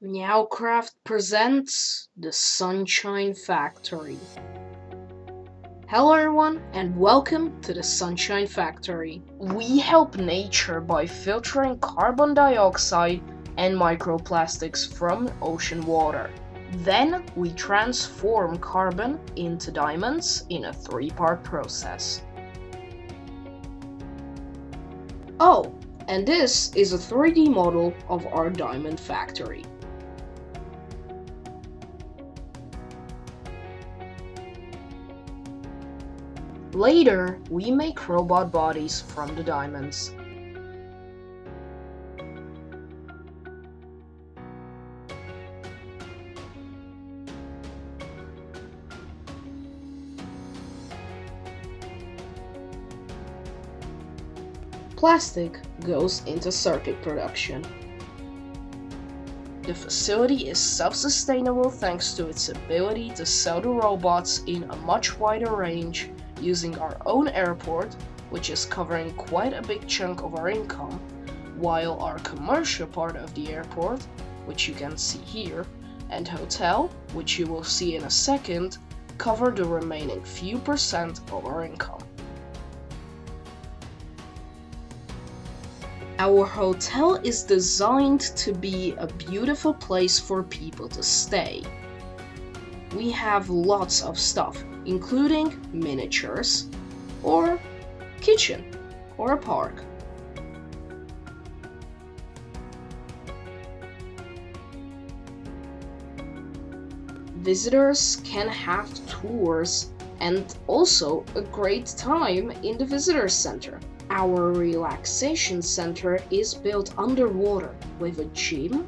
Meowcraft presents The Sunshine Factory. Hello everyone and welcome to the Sunshine Factory. We help nature by filtering carbon dioxide and microplastics from ocean water. Then we transform carbon into diamonds in a 3-part process. Oh, and this is a 3D model of our diamond factory. Later, we make robot bodies from the diamonds. Plastic goes into circuit production. The facility is self-sustainable thanks to its ability to sell the robots in a much wider range using our own airport, which is covering quite a big chunk of our income, while our commercial part of the airport, which you can see here, and hotel, which you will see in a second, cover the remaining few percent of our income. Our hotel is designed to be a beautiful place for people to stay. We have lots of stuff, including miniatures, or kitchen, or a park. Visitors can have tours and also a great time in the visitor center. Our relaxation center is built underwater with a gym,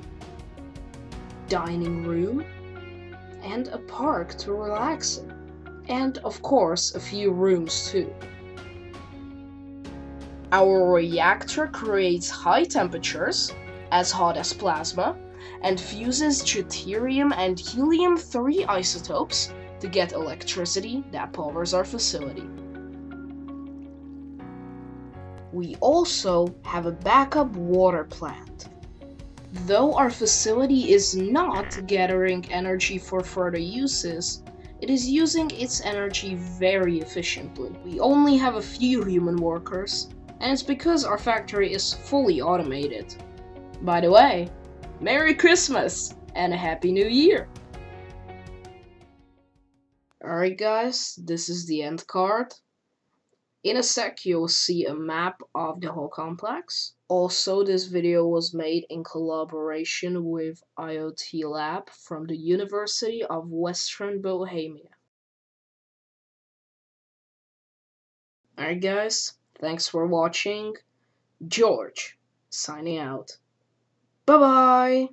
dining room, and a park to relax in. And of course, a few rooms too. Our reactor creates high temperatures, as hot as plasma, and fuses deuterium and helium-3 isotopes to get electricity that powers our facility. We also have a backup water plant. Though our facility is not gathering energy for further uses, it is using its energy very efficiently. We only have a few human workers, and it's because our factory is fully automated. By the way, Merry Christmas and a Happy New Year! Alright guys, this is the end card. In a sec, you'll see a map of the whole complex. Also, this video was made in collaboration with IoT Lab from the University of Western Bohemia. Alright guys, thanks for watching. George, signing out. Bye bye!